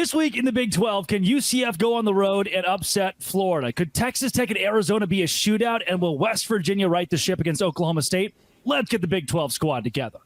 This week in the Big 12, can UCF go on the road and upset Florida? Could Texas Tech and Arizona be a shootout? And will West Virginia right the ship against Oklahoma State? Let's get the Big 12 squad together.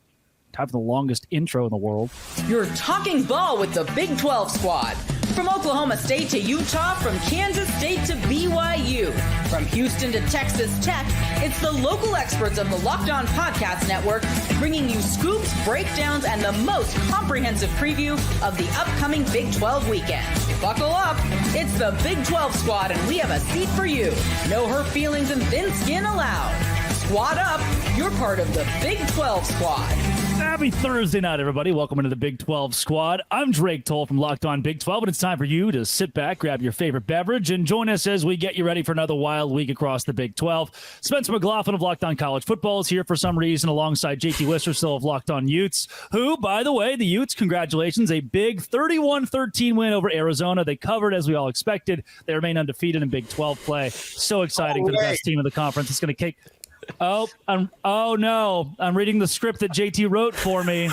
Time for the longest intro in the world. You're talking ball with the Big 12 squad. From Oklahoma State to Utah, from Kansas State to BYU, from Houston to Texas Tech, it's the local experts of the Locked On Podcast Network bringing you scoops, breakdowns, and the most comprehensive preview of the upcoming Big 12 weekend. Buckle up. It's the Big 12 squad, and we have a seat for you. No hurt feelings and thin skin allowed. Squad up. You're part of the Big 12 squad. Happy Thursday night, everybody. Welcome into the Big 12 squad. I'm Drake Toll from Locked On Big 12, and it's time for you to sit back, grab your favorite beverage, and join us as we get you ready for another wild week across the Big 12. Spencer McLaughlin of Locked On College Football is here for some reason alongside JT Wistersill of Locked On Utes, who, by the way, the Utes, congratulations, a big 31-13 win over Arizona. They covered as we all expected. They remain undefeated in Big 12 play. So exciting for the best team in the conference. It's going to kick... Oh no. I'm reading the script that JT wrote for me.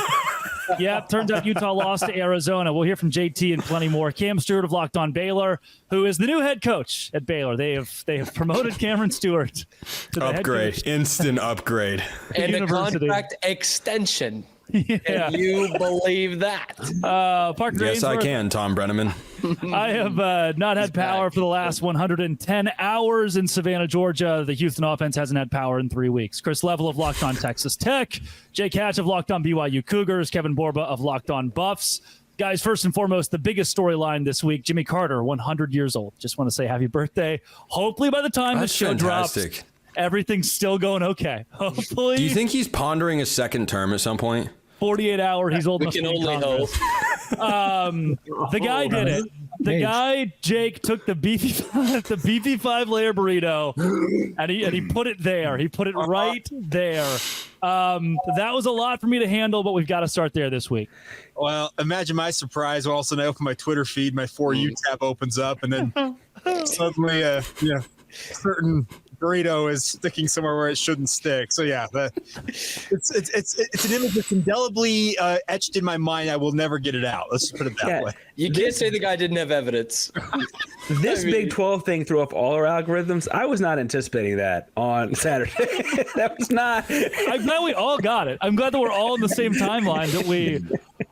Yeah, turns out Utah lost to Arizona. We'll hear from JT and plenty more. Cam Stewart of Locked On Baylor, who is the new head coach at Baylor. They have promoted Cameron Stewart to the upgrade, head coach. Instant upgrade. And a contract extension. Yeah. Can you believe that? Parker yes, I can, Tom Brenneman. I have not had power for the last 110 hours in Savannah, Georgia. The Houston offense hasn't had power in 3 weeks. Chris Level of Locked On Texas Tech, Jay Catch of Locked On BYU Cougars, Kevin Borba of Locked On Buffs. Guys, first and foremost, the biggest storyline this week, Jimmy Carter, 100 years old. Just want to say happy birthday. Hopefully by the time this show drops, everything's still going okay. Hopefully. Do you think he's pondering a second term at some point? 48 hour, he's old enough to be in Congress. The guy did it. The guy, Jake, took the beefy 5-layer burrito and he put it there. He put it right there. That was a lot for me to handle, but we've got to start there this week. Well, imagine my surprise. All of a sudden I open my Twitter feed, my For You tab opens up, and then suddenly certain burrito is sticking somewhere where it shouldn't stick. So yeah, it's an image that's indelibly etched in my mind. I will never get it out. Let's put it that way. You can't say the guy didn't have evidence. This Big 12 thing threw off all our algorithms. I was not anticipating that on Saturday. That was not. I'm glad we all got it. I'm glad that we're all in the same timeline. That we,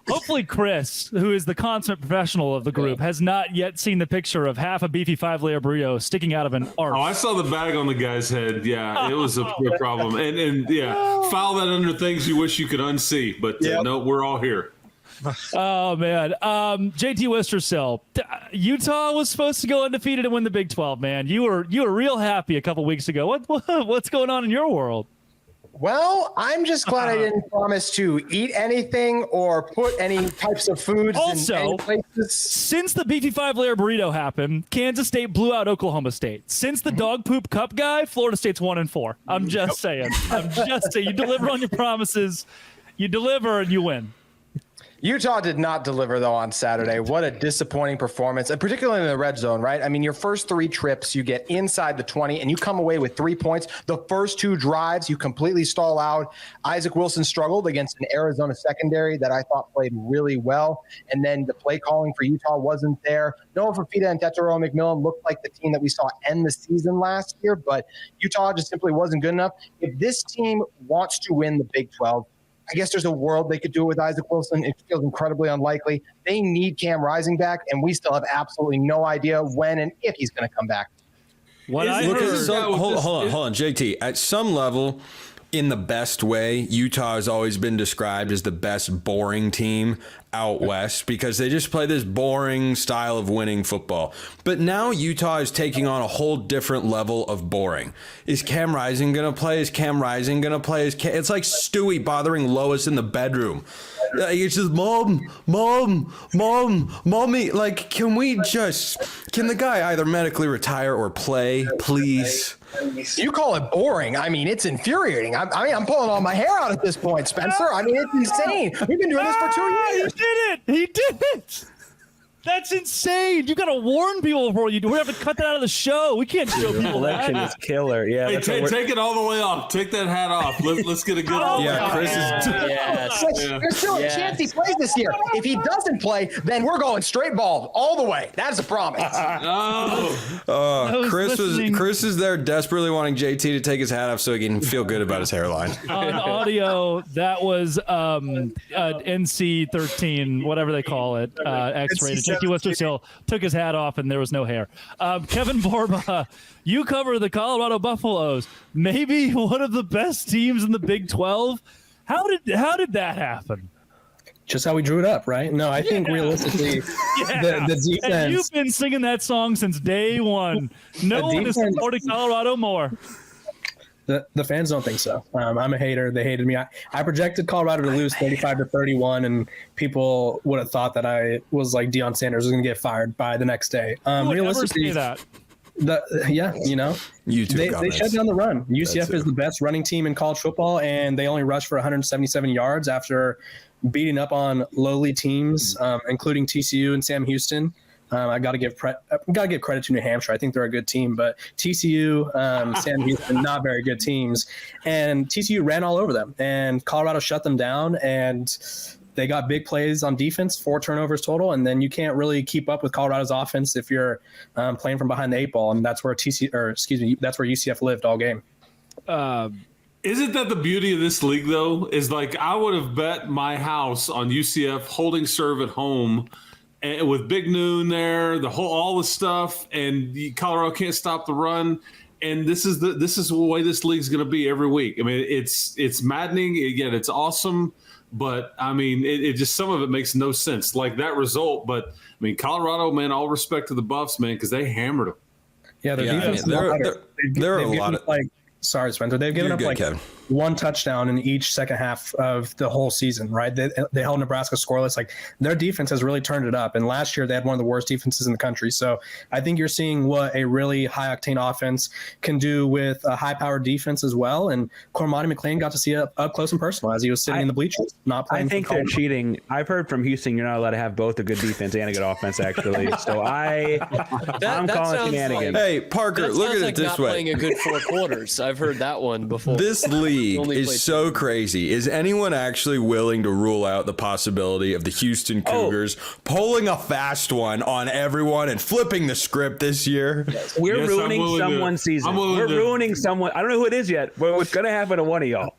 hopefully, Chris, who is the consummate professional of the group, has not yet seen the picture of half a beefy 5-layer burrito sticking out of an arch. Oh, I saw the bag on the guy's head. Yeah, it was a problem. And file that under things you wish you could unsee. But no, we're all here. Oh, man. JT Wistersill, Utah was supposed to go undefeated and win the Big 12, man. You were real happy a couple weeks ago. What's going on in your world? Well, I'm just glad I didn't promise to eat anything or put any types of foods in any places. Since the beefy 5-layer burrito happened, Kansas State blew out Oklahoma State. Since the dog poop cup guy, Florida State's 1-4. I'm just saying. You deliver on your promises. You deliver and you win. Utah did not deliver, though, on Saturday. What a disappointing performance, and particularly in the red zone, right? I mean, your first 3 trips, you get inside the 20, and you come away with 3 points. The first 2 drives, you completely stall out. Isaac Wilson struggled against an Arizona secondary that I thought played really well, and then the play calling for Utah wasn't there. Noah Fafita and Tetairoa McMillan looked like the team that we saw end the season last year, but Utah just simply wasn't good enough. If this team wants to win the Big 12, I guess there's a world they could do it with Isaac Wilson. It feels incredibly unlikely. They need Cam Rising back, and we still have absolutely no idea when and if he's going to come back. Hold on, JT. At some level, in the best way, Utah has always been described as the best boring team out west because they just play this boring style of winning football. But now Utah is taking on a whole different level of boring. Is Cam Rising going to play? It's like Stewie bothering Lois in the bedroom. It's just, mommy. Like, can the guy either medically retire or play, please? You call it boring. I mean, it's infuriating. I'm pulling all my hair out at this point, Spencer. I mean, it's insane. We've been doing this for 2 years. He did it. That's insane. You got to warn people before you do. We have to cut that out of the show. We can't show people Election that. is killer. Yeah. Hey, take it all the way off. Take that hat off. Let's get a good. Yeah, Chris is. Yes. There's still a chance he plays this year. If he doesn't play, then we're going straight ball all the way. That's a promise. Chris is there desperately wanting JT to take his hat off so he can feel good about his hairline. On audio, that was NC-13, whatever they call it, X-rated. JT Witherspoon took his hat off and there was no hair. Kevin Borba, you cover the Colorado Buffaloes, maybe one of the best teams in the Big 12. How did that happen? Just how we drew it up, right? No, I think realistically, the defense. And you've been singing that song since day one. No one has supported Colorado more. The fans don't think so. I'm a hater. They hated me. I projected Colorado to lose 35-31, and people would have thought that I was like Deion Sanders was going to get fired by the next day. Realistically, that. They shut down the run. UCF is the best running team in college football, and they only rushed for 177 yards after beating up on lowly teams, including TCU and Sam Houston. I got to give credit to New Hampshire. I think they're a good team, but TCU, Sam Houston, not very good teams. And TCU ran all over them, and Colorado shut them down, and they got big plays on defense, 4 turnovers total, and then you can't really keep up with Colorado's offense if you're playing from behind the 8 ball, and that's where that's where UCF lived all game. Isn't that the beauty of this league, though? Is like I would have bet my house on UCF holding serve at home. And with Big Noon there, all the stuff, and Colorado can't stop the run, and this is the way this league's going to be every week. I mean, it's maddening. Again, it's awesome, but I mean, it just some of it makes no sense, like that result. But I mean, Colorado, man, all respect to the Buffs, man, because they hammered them. Yeah, their defense. There are a lot of. Sorry, Spencer. They've given up Kevin. one touchdown in each second half of the whole season, right? They held Nebraska scoreless. Like their defense has really turned it up. And last year they had one of the worst defenses in the country. So I think you're seeing what a really high octane offense can do with a high powered defense as well. And Cormani McLean got to see it up close and personal as he was sitting in the bleachers, not playing. I think they're cheating. I've heard from Houston you're not allowed to have both a good defense and a good offense, actually. So I'm calling shenanigans. Hey, Parker, look at it this not way. Playing a good 4 quarters. I've heard that one before. This league is so crazy. Is anyone actually willing to rule out the possibility of the Houston Cougars pulling a fast one on everyone and flipping the script this year? We're ruining someone's season. We're ruining someone. I don't know who it is yet, but it's going to happen to one of y'all.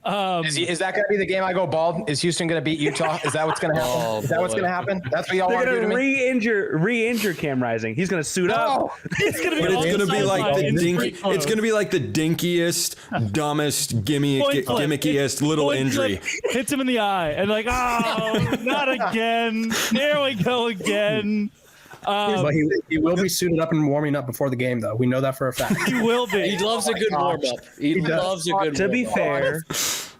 Is that going to be the game I go bald? Is Houston going to beat Utah? Is that what's going to happen? Is that what's going to happen? That's what y'all want to do to me? Re-injure Cam Rising. He's going to suit up. It's going to be. It's going to be like the dinky. It's going to be like the dinkiest, dumbest, gimmickiest little injury. Hits him in the eye, and like, oh, not again. There we go again. But he will be suited up and warming up before the game, though. We know that for a fact. He will be. He loves a good warm-up. He loves a good warm-up. To be fair,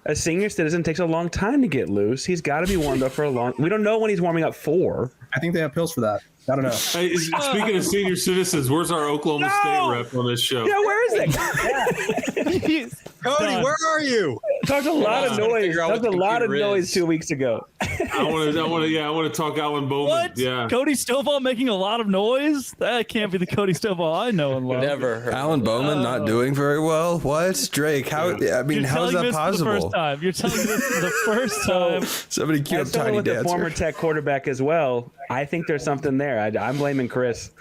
a senior citizen takes a long time to get loose. He's got to be warmed up for a long. We don't know when he's warming up for. I think they have pills for that. I don't know. Hey, speaking of senior citizens, where's our Oklahoma State rep on this show? Yeah, where is it? Cody, where are you? Talked a lot of noise. Talked a lot of noise 2 weeks ago. I want to talk Alan Bowman. What? Yeah. Cody Stovall making a lot of noise? That can't be the Cody Stovall I know and love. Never heard. Alan Bowman not doing very well. What, Drake? How? I mean, how is that possible? You're telling me this for the first time. Somebody cue up Tiny with Dancer. the former Tech quarterback as well. I think there's something there. I'm blaming Chris.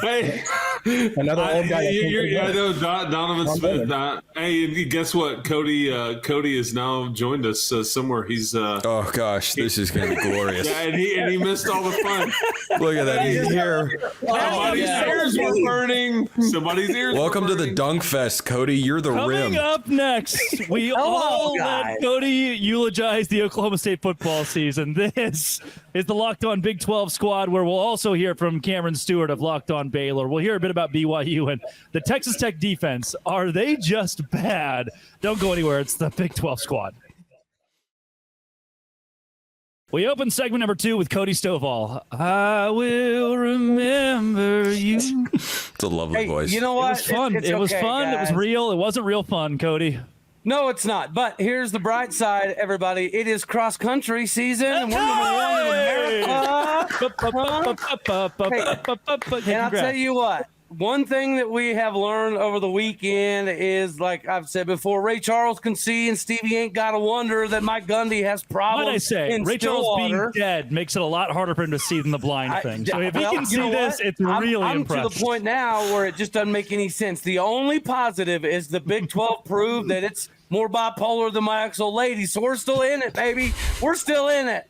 Hey, Another old guy. I know Donovan Smith. Hey, guess what? Cody has now joined us somewhere. He's Oh gosh, this is gonna be glorious. yeah, and he missed all the fun. Look at that. He's here. Somebody's ears were burning. Somebody's ears. Welcome were to the burning. Dunk Fest, Cody. You're the Coming rim. up next, we all let Cody eulogize the Oklahoma State football season. This is the Locked On Big 12 squad, where we'll also hear from Cameron Stewart of Locked On Baylor. We'll hear a bit about BYU and the Texas Tech defense. Are they just bad? Don't go anywhere. It's the Big 12 squad. We open segment number 2 with Cody Stovall. I will remember you. It's a lovely voice. You know what? It was fun. It was fun. Guys. It was real. It wasn't real fun, Cody. No, it's not. But here's the bright side, everybody. It is cross-country season, and we're number 1 in America. And I'll tell you what. One thing that we have learned over the weekend is, like I've said before, Ray Charles can see, and Stevie ain't got to wonder that Mike Gundy has problems. What I say, in Ray Charles Stillwater. being dead makes it a lot harder for him to see than the blind thing. So if he can see this, it's really I'm impressive. to the point now where it just doesn't make any sense. The only positive is the Big 12 proved that it's more bipolar than my ex-old lady. So we're still in it, baby. We're still in it.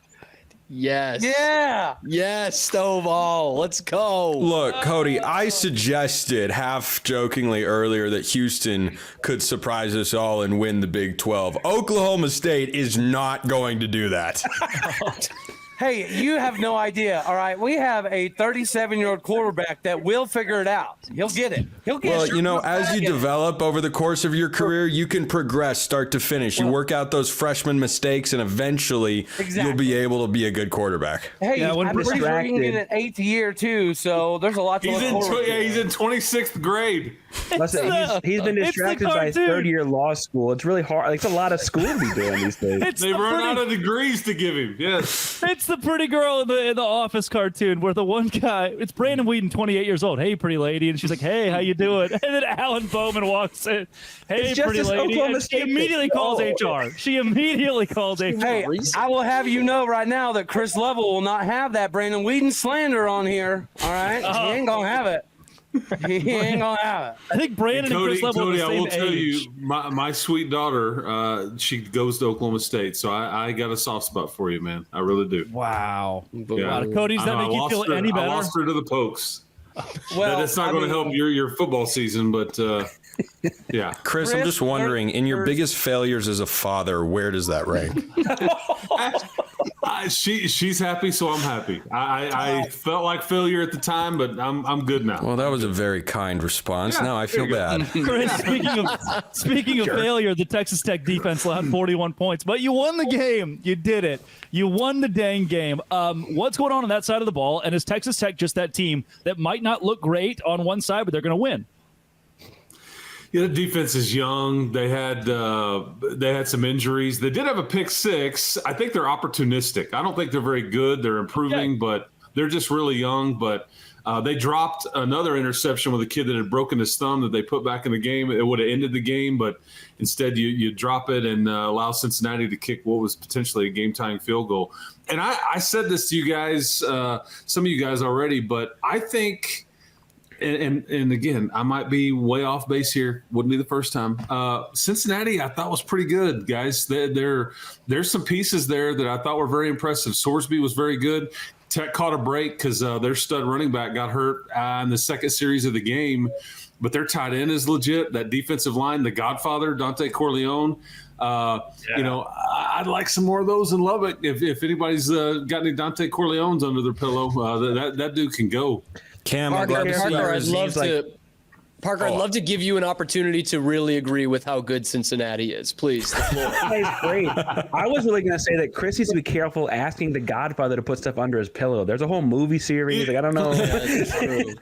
Yes. Yeah. Yes, Stovall. Let's go. Look, Cody, I suggested half jokingly earlier that Houston could surprise us all and win the Big 12. Oklahoma State is not going to do that. Hey, you have no idea. All right, we have a 37-year-old quarterback that will figure it out. He'll get it. He'll get it. Well, you know, as you develop over the course of your career, you can progress start to finish. You work out those freshman mistakes, and eventually you'll be able to be a good quarterback. Hey, I'm pretty sure he can get an 8th year, too, so there's a lot to look forward to. He's in 26th grade. Listen, he's been distracted by third-year law school. It's really hard. Like, it's a lot of school to be doing these days. They run out of degrees to give him. Yes. It's the pretty girl in the Office cartoon where the one guy, it's Brandon Whedon, 28 years old. Hey, pretty lady. And she's like, hey, how you doing? And then Alan Bowman walks in. Hey, pretty lady. And she immediately calls HR. She immediately calls HR. Hey, I will have you know right now that Chris Lovell will not have that Brandon Whedon slander on here. All right? He ain't going to have it. He ain't gonna have it. I think Brandon and Chris Lovell are the same I will tell age. you, my sweet daughter, she goes to Oklahoma State, so I got a soft spot for you, man. I really do. Wow. Yeah. Cody, does that make you feel any better? I lost her to the Pokes. Well, that's not going to help your football season, but yeah. Chris, I'm just wondering, in your biggest failures as a father, where does that rank? She's happy, so I'm happy. I felt like failure at the time, but I'm good now. Well, that was a very kind response. Yeah, now I feel bad. Chris, speaking of failure, the Texas Tech defense allowed 41 points, but you won the game. You did it. You won the dang game. What's going on that side of the ball? And is Texas Tech just that team that might not look great on one side, but they're going to win? Yeah, the defense is young. They had some injuries. They did have a pick six. I think they're opportunistic. I don't think they're very good. They're improving, but they're just really young. But they dropped another interception with a kid that had broken his thumb that they put back in the game. It would have ended the game, but instead you drop it and allow Cincinnati to kick what was potentially a game-tying field goal. And I said this to you guys, some of you guys already, but I think – And again, I might be way off base here. Wouldn't be the first time. Cincinnati, I thought was pretty good, guys. There's some pieces there that I thought were very impressive. Sorsby was very good. Tech caught a break because their stud running back got hurt in the second series of the game. But their tight end is legit. That defensive line, the Godfather, Dante Corleone. You know, I'd like some more of those in Lubbock. If anybody's got any Dante Corleones under their pillow, that dude can go. Cam, Parker, I'd love to give you an opportunity to really agree with how good Cincinnati is. Please, the floor. That's great. I was really going to say that Chris needs to be careful asking the Godfather to put stuff under his pillow. There's a whole movie series. Like, I don't know. That's true.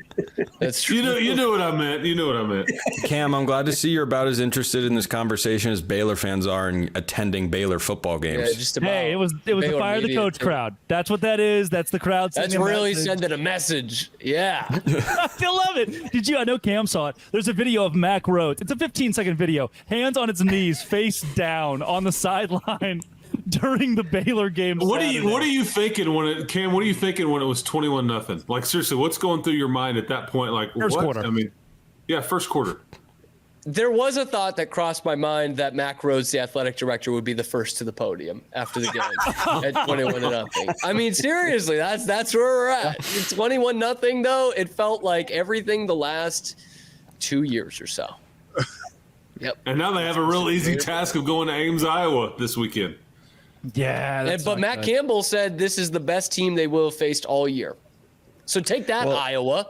That's true. You know what I meant. You know what I meant. Cam, I'm glad to see you're about as interested in this conversation as Baylor fans are in attending Baylor football games. Yeah, just about. Hey, it was the fire the coach crowd. That's what that is. That's the crowd. That's really sending a message. Yeah. I still love it. Did you? I know Cam saw it. There's a video of Mac Rhodes. It's a 15-second video. Hands on its knees, face down on the sideline during the Baylor game. What are you thinking when it Cam? What are you thinking when it was 21-0? Like seriously, what's going through your mind at that point? Like first quarter. I mean, yeah, first quarter. There was a thought that crossed my mind that Mac Rhodes, the athletic director, would be the first to the podium after the game at 21-0. I mean, seriously, that's where we're at. 21-0, though. It felt like everything the last 2 years or so. Yep. And now they have a real easy task of going to Ames, Iowa this weekend. Yeah. But Matt Campbell said this is the best team they will have faced all year. So take that, Iowa.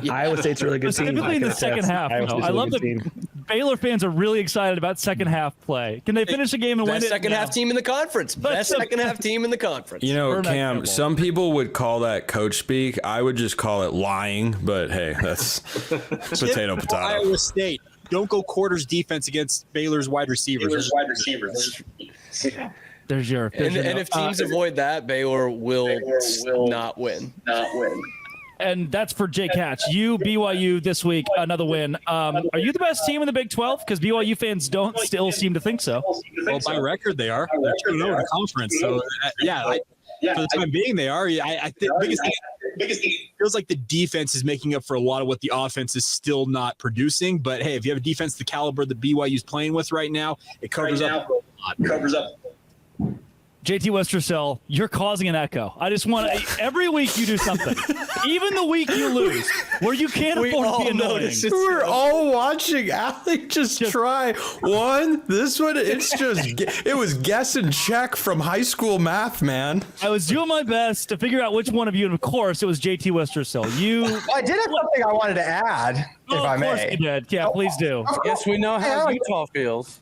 Yeah. Iowa State's a really good team. Typically in the second half. I love that Baylor fans are really excited about second half play. Can they finish the game and win it? Best second half team in the conference. Best second half team in the conference. You know, Cam, some people would call that coach speak. I would just call it lying. But hey, that's potato. Iowa State. Don't go quarters defense against Baylor's wide receivers. There's your and if teams avoid that, Baylor will not win. And that's for Jake Hatch. You, BYU this week, another win. Are you the best team in the Big 12? Because BYU fans don't still seem to think so. Well, by record, they are. They're 2-0 in the conference. So, for the time being, they are. I think biggest thing feels like the defense is making up for a lot of what the offense is still not producing. But, hey, if you have a defense the caliber that BYU is playing with right now, it covers up a lot. JT Westercell, you're causing an echo. I just want to, every week you do something, even the week you lose, where you can't afford to be annoying. We're all watching Allie just try one. This one, it was guess and check from high school math, man. I was doing my best to figure out which one of you, and of course, it was JT Westercell. I did have something I wanted to add, if I may. Of course you did. Yeah, please do. Yes, we know how Utah feels.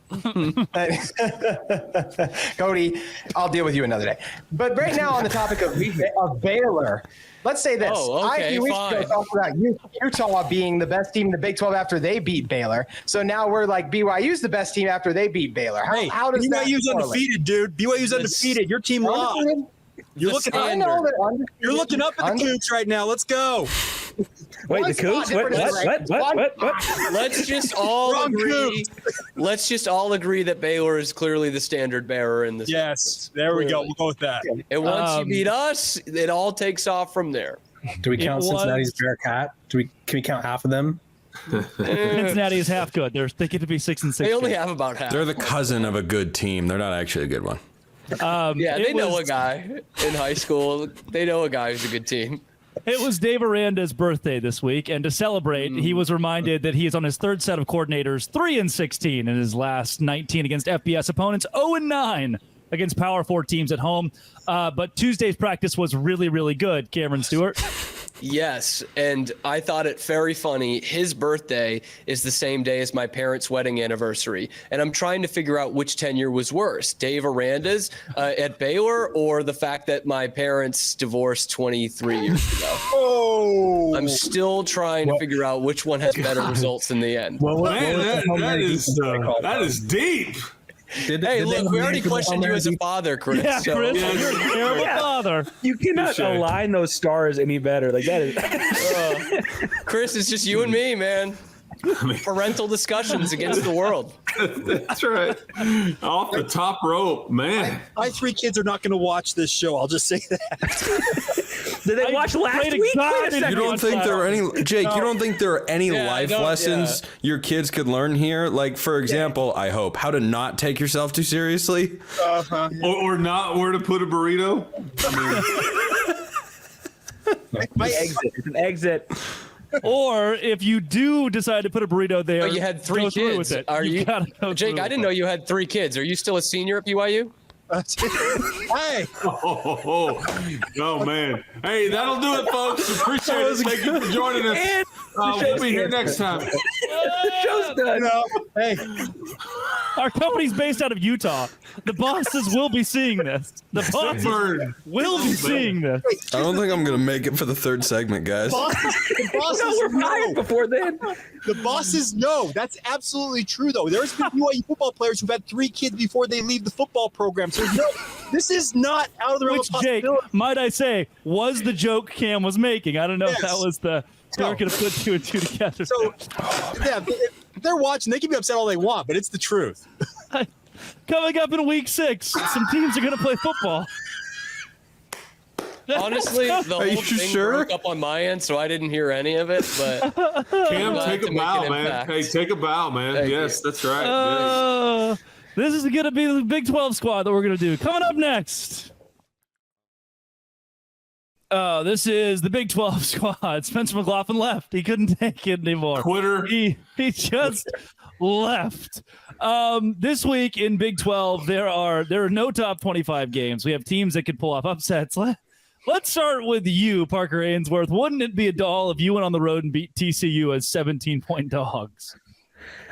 Cody, I'll deal with you another day. But right now on the topic of Baylor, let's say this. I a few weeks ago talked about Utah being the best team in the Big 12 after they beat Baylor. So now we're like BYU's the best team after they beat Baylor. How does that BYU's undefeated, dude. BYU's undefeated. Your team lost. You're looking up at the Cougs right now. Let's go. Wait, the Cougs? What? Let's just all agree. Let's just all agree that Baylor is clearly the standard bearer in this. Yes, there we go. We'll go with that. And once you beat us, it all takes off from there. Do we count Cincinnati's Bearcat? Can we count half of them? Cincinnati is half good. They get to be 6 and 6. They only have about half. They're the cousin of a good team. They're not actually a good one. They know a guy in high school. They know a guy who's a good team. It was Dave Aranda's birthday this week, and to celebrate, he was reminded that he is on his third set of coordinators, 3-16 in his last 19 against FBS opponents, 0-9 against Power 4 teams at home. But Tuesday's practice was really, really good. Cameron Stewart. Yes, and I thought it very funny. His birthday is the same day as my parents' wedding anniversary, and I'm trying to figure out which tenure was worse, Dave Aranda's at Baylor or the fact that my parents divorced 23 years ago. I'm still trying to figure out which one has better results in the end. That is deep. Look, we already questioned you as a father, Chris. Yeah, Chris, you're a terrible father. You cannot align those stars any better. Like that is. Chris, it's just you and me, man. Parental discussions against the world. That's right. Off the top rope, man. My 3 kids are not going to watch this show. I'll just say that. Did they watch last week? You don't think there are any, Jake? You don't think there are any life lessons your kids could learn here? Like, for example, I hope how to not take yourself too seriously, or not where to put a burrito. My exit. It's an exit. Or if you do decide to put a burrito there, you had 3 kids. With it. Are you Jake? I didn't know you had 3 kids. Are you still a senior at BYU? Hey. Oh, man. Hey, that'll do it, folks. Appreciate it. Thank you for joining us. We'll be here next time. The show's done. Hey. Our company's based out of Utah. The bosses will be seeing this. The bosses will be seeing this. I don't think I'm going to make it for the 3rd segment, guys. The bosses we're fired before then. The bosses know. That's absolutely true, though. There's been BYU football players who've had 3 kids before they leave the football program. So, no, this is not out of the realm of possibility. Jake, might I say, was the joke Cam was making. I don't know if that was the... They're going to put 2 and 2 together. So, if they're watching, they can be upset all they want, but it's the truth. Coming up in week 6, some teams are going to play football. Honestly, the whole thing broke up on my end, so I didn't hear any of it. But Cam, take a bow, man. Hey, take a bow, man. Yes, that's right. This is going to be the Big 12 squad that we're going to do. Coming up next. This is the Big 12 squad. Spencer McLaughlin left. He couldn't take it anymore. Quitter. He just left. This week in Big 12, there are no top 25 games. We have teams that could pull off upsets. Let's start with you, Parker Ainsworth. Wouldn't it be a doll if you went on the road and beat TCU as 17-point dogs?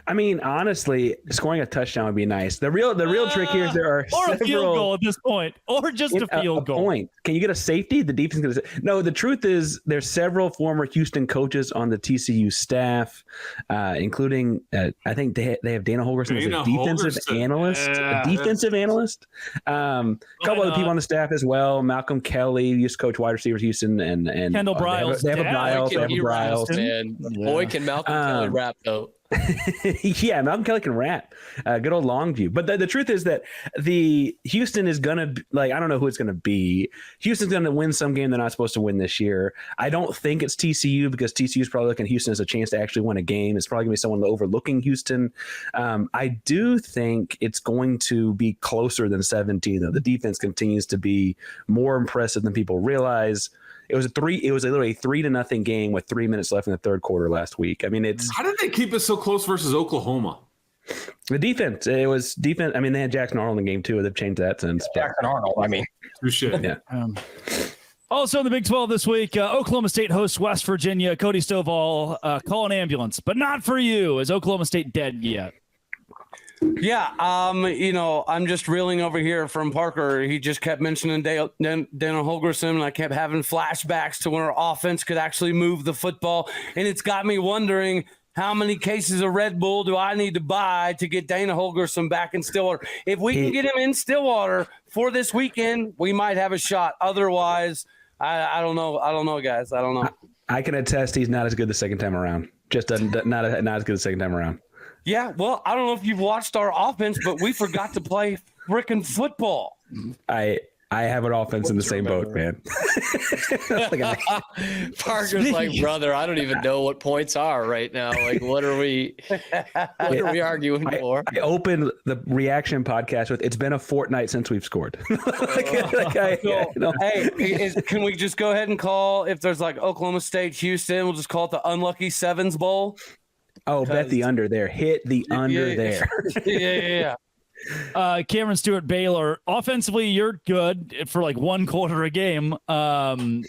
I mean, honestly, scoring a touchdown would be nice. The real trick here is there are a field goal at this point, or just a field goal. Point. Can you get a safety? The defense going to. No, the truth is there's several former Houston coaches on the TCU staff, including I think they have Dana Holgerson as a defensive analyst. A defensive analyst. A couple other people on the staff as well. Malcolm Kelly used to coach wide receivers Houston, and Kendall Briles. They have a Briles. Man, boy, can Malcolm Kelly rap though. Yeah, Malcolm Kelly can rap. Good old Longview. But the truth is that the Houston is going to, I don't know who it's going to be. Houston's going to win some game they're not supposed to win this year. I don't think it's TCU because TCU is probably looking at Houston as a chance to actually win a game. It's probably going to be someone overlooking Houston. I do think it's going to be closer than 17, though. The defense continues to be more impressive than people realize. It was literally a 3-0 game with 3 minutes left in the third quarter last week. I mean, how did they keep it so close versus Oklahoma? The defense. It was defense. I mean, they had Jackson Arnold in the game too. They've changed that since. Jackson Arnold. I mean, yeah. Also in the Big 12 this week, Oklahoma State hosts West Virginia. Cody Stovall, call an ambulance, but not for you. Is Oklahoma State dead yet? Yeah, I'm just reeling over here from Parker. He just kept mentioning Dana Holgerson, and I kept having flashbacks to when our offense could actually move the football, and it's got me wondering how many cases of Red Bull do I need to buy to get Dana Holgerson back in Stillwater? If we can get him in Stillwater for this weekend, we might have a shot. Otherwise, I don't know. I don't know, guys. I don't know. I can attest he's not as good the second time around. Just not as good the second time around. Yeah, well, I don't know if you've watched our offense, but we forgot to play frickin' football. I have an offense in the same boat, man. Parker's like, brother, I don't even know what points are right now. Like, what are we arguing for? I opened the reaction podcast with, it's been a fortnight since we've scored. Hey, can we just go ahead and call, if there's like Oklahoma State, Houston, we'll just call it the Unlucky Sevens Bowl? Oh, bet the under there. Hit the under there. Yeah. Cameron Stewart, Baylor. Offensively, you're good for like one quarter a game. Can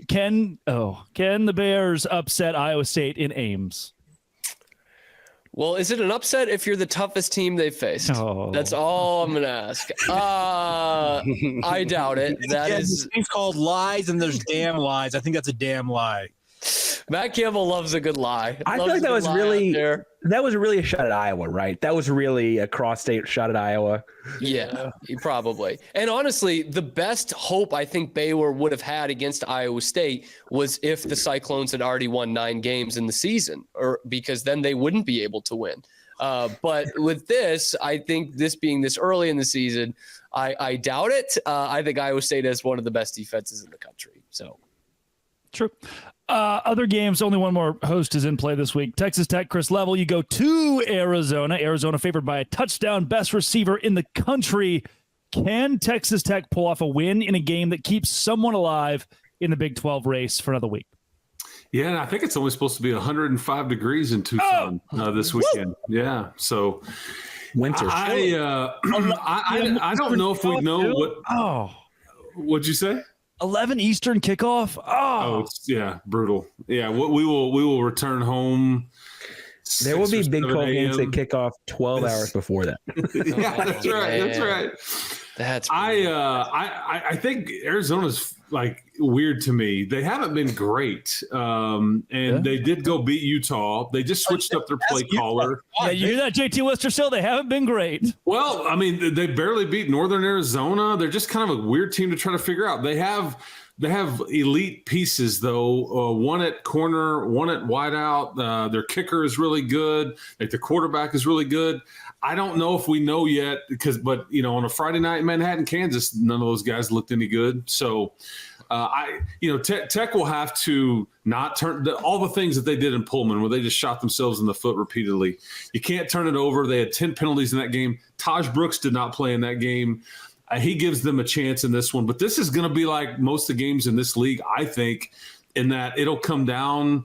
the Bears upset Iowa State in Ames? Well, is it an upset if you're the toughest team they've faced? Oh. That's all I'm going to ask. I doubt it. It's called lies, and there's damn lies. I think that's a damn lie. Matt Campbell loves a good lie. I feel like that was really a shot at Iowa, right? That was really a cross-state shot at Iowa. Yeah, probably. And honestly, the best hope I think Baylor would have had against Iowa State was if the Cyclones had already won 9 games in the season, or because then they wouldn't be able to win. But with this, I think this being this early in the season, I doubt it. I think Iowa State has one of the best defenses in the country. So true. Other games, only one more host is in play this week. Texas Tech, Chris Level, you go to Arizona. Arizona favored by a touchdown, best receiver in the country. Can Texas Tech pull off a win in a game that keeps someone alive in the Big 12 race for another week? Yeah, and I think it's only supposed to be 105 degrees in Tucson this weekend. Woo! Yeah, so winter. I don't know if we know what. Oh, what'd you say? 11 Eastern kickoff. Yeah, brutal. Yeah, we will return home. There will be Big 12 games that kick off 12 hours before that. Yeah, that's right. That's I think Arizona's like weird to me. They haven't been great, they did go beat Utah. They just switched up their play caller. Yeah, you hear that, JT Lister? Still, they haven't been great. Well, I mean, they barely beat Northern Arizona. They're just kind of a weird team to try to figure out. They have elite pieces though. One at corner, one at wideout. Their kicker is really good. Like the quarterback is really good. I don't know if we know yet but on a Friday night in Manhattan, Kansas, none of those guys looked any good. So Tech will have to not turn all the things that they did in Pullman where they just shot themselves in the foot repeatedly. You can't turn it over. They had 10 penalties in that game. Taj Brooks did not play in that game. He gives them a chance in this one, but this is going to be like most of the games in this league, I think, in that it'll come down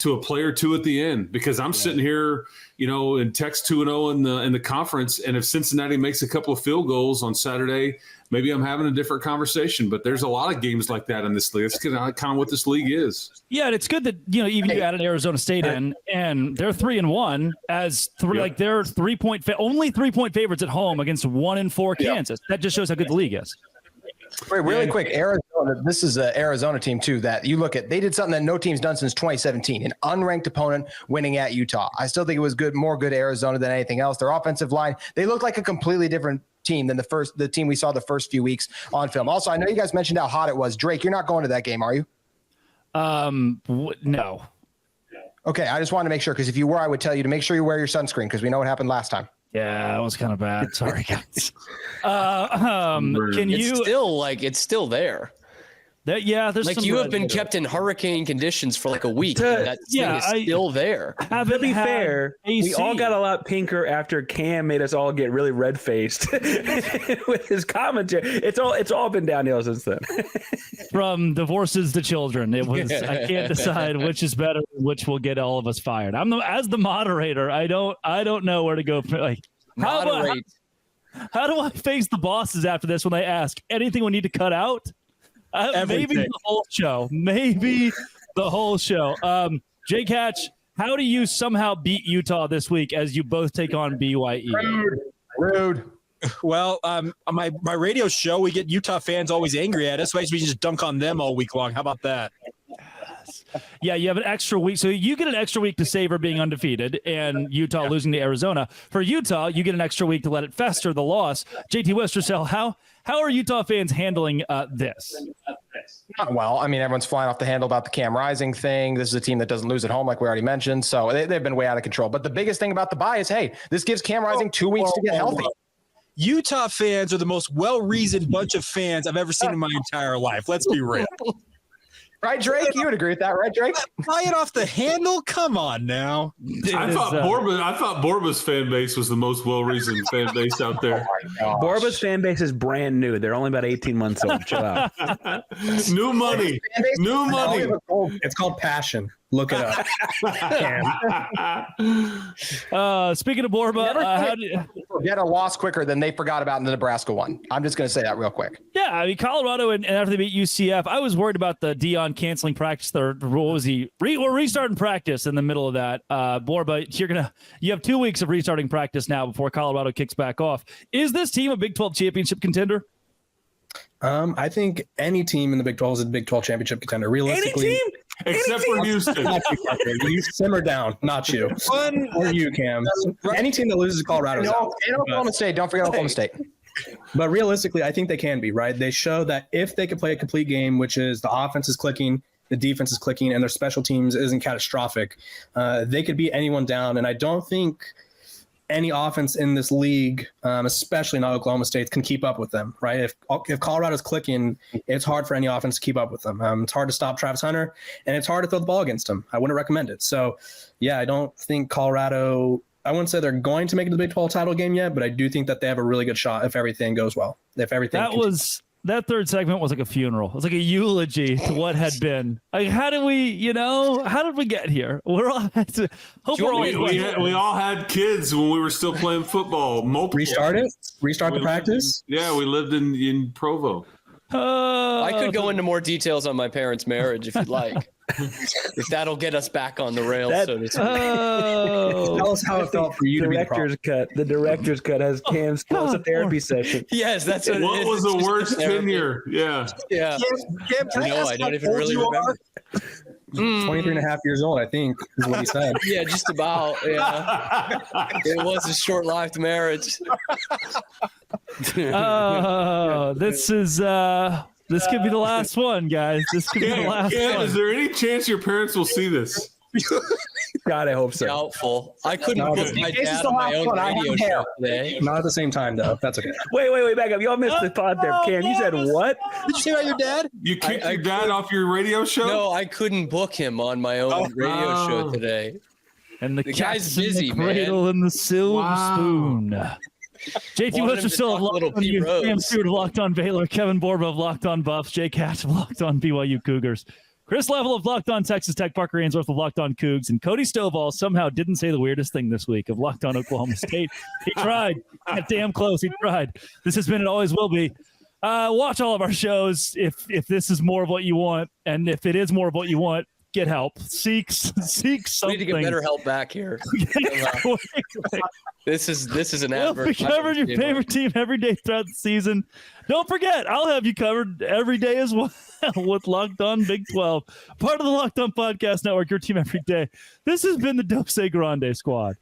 to a play or two at the end, because I'm sitting here, in text 2-0 in the conference. And if Cincinnati makes a couple of field goals on Saturday, maybe I'm having a different conversation. But there's a lot of games like that in this league. That's kind of what this league is. Yeah, and it's good that even you added Arizona State in, and they're 3-1 as they're only 3-point favorites at home against 1-4 Kansas. That just shows how good the league is. Wait, really quick, Arizona. This is an Arizona team too that you look at. They did something that no team's done since 2017. An unranked opponent winning at Utah. I still think it was more good Arizona than anything else. Their offensive line, they looked like a completely different team than the team we saw the first few weeks on film. Also, I know you guys mentioned how hot it was. Drake, you're not going to that game, are you? No. Okay, I just wanted to make sure, because if you were, I would tell you to make sure you wear your sunscreen, because we know what happened last time. Yeah, it was kind of bad. Sorry, guys. It's still there. There's you have been kept in hurricane conditions for like a week. That thing is still there. To be fair, we all got a lot pinker after Cam made us all get really red faced with his commentary. It's all been downhill since then. From divorces to children, it was. I can't decide which is better, which will get all of us fired. As the moderator. I don't know where to go. Moderate. How do I face the bosses after this when they ask anything we need to cut out? Maybe the whole show. Jay Catch, how do you somehow beat Utah this week as you both take on BYU? Rude. Well, on my radio show, we get Utah fans always angry at us. So we just dunk on them all week long. How about that? Yeah, you have an extra week. So you get an extra week to savor being undefeated and Utah losing to Arizona. For Utah, you get an extra week to let it fester, the loss. JT Westercell, how are Utah fans handling this? Not well. I mean, everyone's flying off the handle about the Cam Rising thing. This is a team that doesn't lose at home, like we already mentioned. So they've been way out of control. But the biggest thing about the bye is, hey, this gives Cam Rising 2 weeks to get healthy. Utah fans are the most well-reasoned bunch of fans I've ever seen in my entire life. Let's be real. Right, Drake? You would agree with that, right, Drake? Flying off the handle? Come on now. I thought Borba's fan base was the most well-reasoned fan base out there. Oh Borba's fan base is brand new. They're only about 18 months old. Chill out. New money. It's called passion. Look it up. Speaking of Borba, forget a loss quicker than they forgot about in the Nebraska one. I'm just going to say that real quick. Yeah, I mean, Colorado and after they beat UCF, I was worried about the Dion canceling practice. What was he? We're restarting practice in the middle of that. Borba, you have 2 weeks of restarting practice now before Colorado kicks back off. Is this team a Big 12 championship contender? I think any team in the Big 12 is a Big 12 championship contender. Realistically, Any team? Except for Houston. Not you, Parker. You simmer down, not you. Or you, Cam. Any team that loses to Colorado is out. And Oklahoma State. Don't forget Oklahoma State. But realistically, I think they can be, right? They show that if they could play a complete game, which is the offense is clicking, the defense is clicking, and their special teams isn't catastrophic, they could beat anyone down. And I don't think any offense in this league, especially not Oklahoma State, can keep up with them, right? If Colorado's clicking, it's hard for any offense to keep up with them. It's hard to stop Travis Hunter, and it's hard to throw the ball against him. I wouldn't recommend it. So, yeah, I don't think Colorado – I wouldn't say they're going to make it to the Big 12 title game yet, but I do think that they have a really good shot if everything goes well. That third segment was like a funeral. It was like a eulogy to what had been. Like, how did we get here? We're all we all had kids when we were still playing football. Restart the practice. Yeah, we lived in Provo. I could go into more details on my parents' marriage if you'd like. If that'll get us back on the rails, so to speak. Tell us how it felt for you to be the director's cut has Cam's close therapy session. Yes, that's what it is. What was the worst tenure? Yeah. Cam, I don't even really remember. 23 and a half years old, I think, is what he said. Yeah, just about. Yeah. It was a short-lived marriage. This could be the last one, guys. This could be the last one. Is there any chance your parents will see this? God, I hope so. Doubtful. I couldn't book my dad on my own radio show today. Not at the same time, though. That's okay. Wait, back up. Y'all missed the thought there, Cam. You said what? Did you say about your dad? You kicked your dad off your radio show? No, I couldn't book him on my own radio show today. And the guy's busy, the cradle man. and the silver spoon. JT Wester still of Locked On Utes, Cam Stewart of Locked On Baylor, Kevin Borba of Locked On Buffs, Jay Catch of Locked On BYU Cougars. Chris Level of Locked On Texas Tech, Parker Ainsworth of Locked On Cougs, and Cody Stovall somehow didn't say the weirdest thing this week of Locked On Oklahoma State. He tried. Got damn close. He tried. This has been and always will be. Watch all of our shows if this is more of what you want, and if it is more of what you want, get help. Seek something. We need to get better help back here. This is an advert. We covered your favorite team every day throughout the season. Don't forget, I'll have you covered every day as well with Locked On Big 12, part of the Locked On Podcast Network, your team every day. This has been the Dose Grande Squad.